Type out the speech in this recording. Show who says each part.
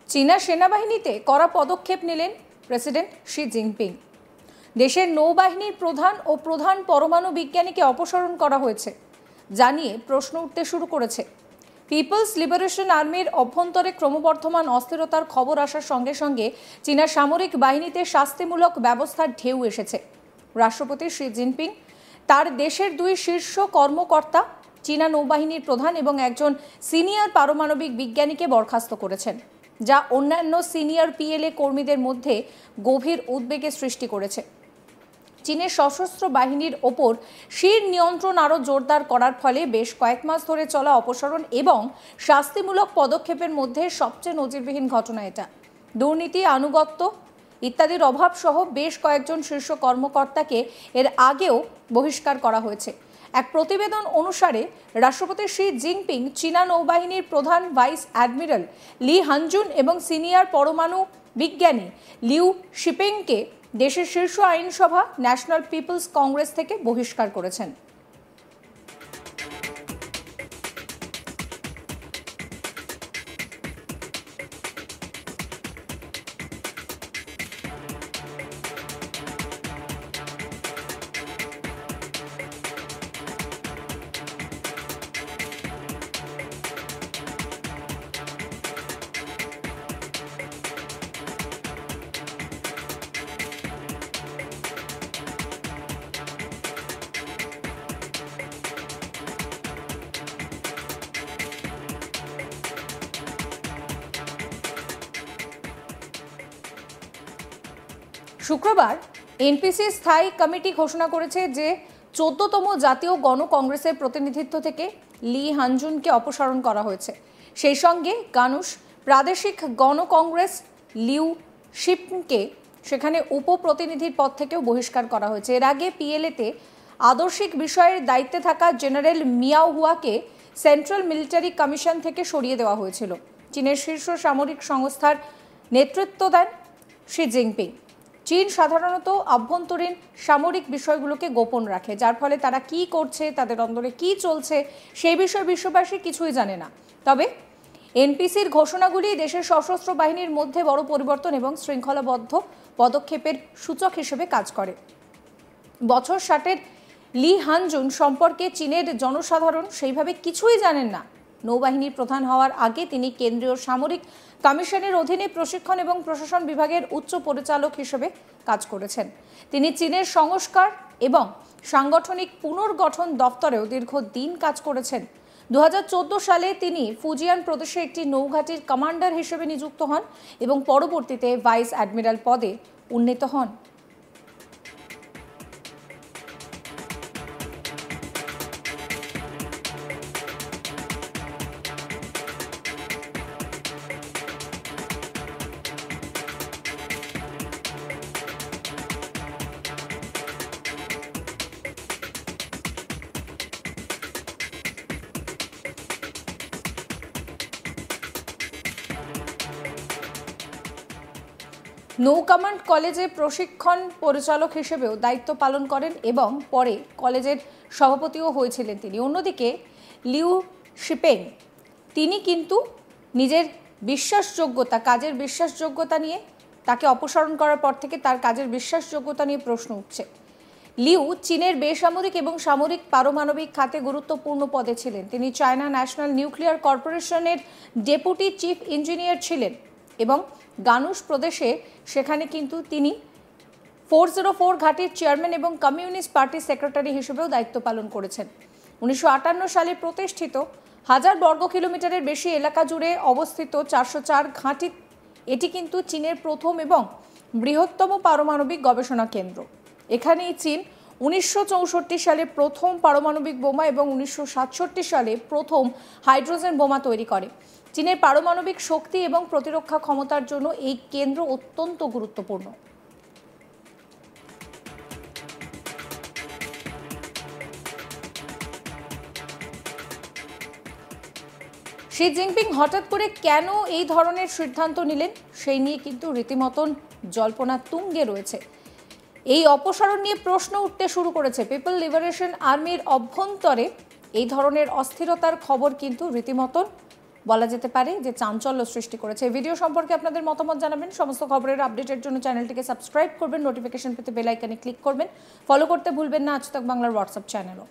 Speaker 1: চীনা সেনাবাহিনীতে কড়া পদক্ষেপ নিলেন প্রেসিডেন্ট শি জিনপিং। দেশের নৌবাহিনীর প্রধান ও প্রধান পরমাণু বিজ্ঞানীকে অপসারণ করা হয়েছে জানিয়ে প্রশ্ন উঠতে শুরু করেছে। পিপলস লিবারেশন আর্মির অভ্যন্তরে ক্রমবর্ধমান অস্থিরতার খবর আসার সঙ্গে সঙ্গে চীনা সামরিক বাহিনীতে শাস্তিমূলক ব্যবস্থার ঢেউ এসেছে। রাষ্ট্রপতি শি জিনপিং তার দেশের দুই শীর্ষ কর্মকর্তা, চীনা নৌবাহিনীর প্রধান এবং একজন সিনিয়র পারমাণবিক বিজ্ঞানীকে বরখাস্ত করেছেন, যা অন্যান্য সিনিয়র পিএলএ কর্মীদের মধ্যে গভীর উদ্বেগের সৃষ্টি করেছে। চীনের সশস্ত্র বাহিনীর ওপর শির নিয়ন্ত্রণ আরও জোরদার করার ফলে বেশ কয়েক মাস ধরে চলা অপসারণ এবং শাস্তিমূলক পদক্ষেপের মধ্যে সবচেয়ে নজিরবিহীন ঘটনা এটা। দুর্নীতি, আনুগত্য ইত্যাদির অভাব সহ বেশ কয়েকজন শীর্ষ কর্মকর্তাকে এর আগেও বহিষ্কার করা হয়েছে। এক প্রতিবেদন অনুসারে রাষ্ট্রপতি শি জিনপিং চীনা নৌবাহিনীর প্রধান ভাইস অ্যাডমিরাল লি হানজুন এবং সিনিয়র পরমাণু বিজ্ঞানী লিউ শিপেংকে দেশের শীর্ষ আইনসভা ন্যাশনাল পিপলস কংগ্রেস থেকে বহিষ্কার করেছেন। শুক্রবার এনপিসি স্থায়ী কমিটি ঘোষণা করেছে যে 14তম জাতীয় গণ কংগ্রেসের প্রতিনিধিত্ব থেকে লি হানজুনকে অপসারণ করা হয়েছে। সেই সঙ্গে গানুশ প্রাদেশিক গণ কংগ্রেস লিউ শিপকে সেখানে উপপ্রতিনিধির পদ থেকেও বহিষ্কার করা হয়েছে। এর আগে পিএলএতে আদর্শিক বিষয়ের দায়িত্বে থাকা জেনারেল মিয়াও হুয়াকে সেন্ট্রাল মিলিটারি কমিশন থেকে সরিয়ে দেওয়া হয়েছিল। চীনের শীর্ষ সামরিক সংস্থার নেতৃত্ব দেন শি জিনপিং। চীন সাধারণত আভ্যন্তরীণ সামরিক বিষয়গুলোকে গোপন রাখে, যার ফলে তারা কি করছে, তাদের অন্দরে কি চলছে সেই বিষয়ে বিশ্ববাসী কিছুই জানে না। তবে এনপিসির ঘোষণাগুলি দেশের সশস্ত্র বাহিনীর মধ্যে বড় পরিবর্তন এবং শৃঙ্খলাবদ্ধ পদক্ষেপের সূচক হিসেবে কাজ করে। বছর 60-এর লি হানজুন সম্পর্কে চীনের জনসাধারণ সেইভাবে কিছুই জানেন না। নৌবাহিনীর প্রধান হওয়ার আগে তিনি কেন্দ্রীয় সামরিক কমিশনের অধীনে প্রশিক্ষণ এবং প্রশাসন বিভাগের উচ্চ পরিচালক হিসেবে কাজ করেছেন। তিনি চীনের সংস্কার এবং সাংগঠনিক পুনর্গঠন দপ্তরেও দীর্ঘদিন কাজ করেছেন। 2014 সালে তিনি ফুজিয়ান প্রদেশে একটি নৌঘাটির কমান্ডার হিসেবে নিযুক্ত হন এবং পরবর্তীতে ভাইস অ্যাডমিরাল পদে উন্নীত হন। নৌ কমান্ড কলেজে প্রশিক্ষণ পরিচালক হিসেবেও দায়িত্ব পালন করেন এবং পরে কলেজের সভাপতিও হয়েছিলেন তিনি। অন্যদিকে লিউ শিপেং তিনি কিন্তু নিজের বিশ্বাসযোগ্যতা, কাজের বিশ্বাসযোগ্যতা নিয়ে তাকে অপসারণ করার পর থেকে তার কাজের বিশ্বাসযোগ্যতা নিয়ে প্রশ্ন উঠছে। লিউ চীনের বেসামরিক এবং সামরিক পারমাণবিক খাতে গুরুত্বপূর্ণ পদে ছিলেন। তিনি চায়না ন্যাশনাল নিউক্লিয়ার কর্পোরেশনের ডেপুটি চিফ ইঞ্জিনিয়ার ছিলেন এবং গানুশ প্রদেশে সেখানে কিন্তু তিনি 404 ঘাটির চেয়ারম্যান এবং কমিউনিস্ট পার্টি সেক্রেটারি হিসেবেও দায়িত্ব পালন করেছেন। 1958 সালে প্রতিষ্ঠিত 1000 বর্গ কিলোমিটারের বেশি এলাকা জুড়ে অবস্থিত 404 ঘাঁটি এটি কিন্তু চীনের প্রথম এবং বৃহত্তম পারমাণবিক গবেষণা কেন্দ্র। এখানেই চীন 1964 সালে প্রথম পারমাণবিক বোমা এবং 1967 সালে প্রথম হাইড্রোজেন বোমা তৈরি করে। চীনের পারমাণবিক শক্তি এবং প্রতিরক্ষা ক্ষমতার জন্য এই কেন্দ্র অত্যন্ত গুরুত্বপূর্ণ। শি জিনপিং হঠাৎ করে কেন এই ধরনের সিদ্ধান্ত নিলেন সেই নিয়ে কিন্তু রীতিমতন জল্পনা তুঙ্গে রয়েছে। এই অপসারণ নিয়ে প্রশ্ন উঠতে শুরু করেছে। পিপল লিবারেশন আর্মির অভ্যন্তরে এই ধরনের অস্থিরতার খবর কিন্তু রীতিমতন বলা যেতে পারে যে চাঞ্চল্য সৃষ্টি করেছে। এই ভিডিও সম্পর্কে আপনাদের মতামত জানাবেন। সমস্ত খবরের আপডেটের জন্য চ্যানেলটিকে সাবস্ক্রাইব করবেন, নোটিফিকেশন পেতে বেল আইকনে ক্লিক করবেন, ফলো করতে ভুলবেন না আজ তাক বাংলার হোয়াটসঅ্যাপ চ্যানেলও।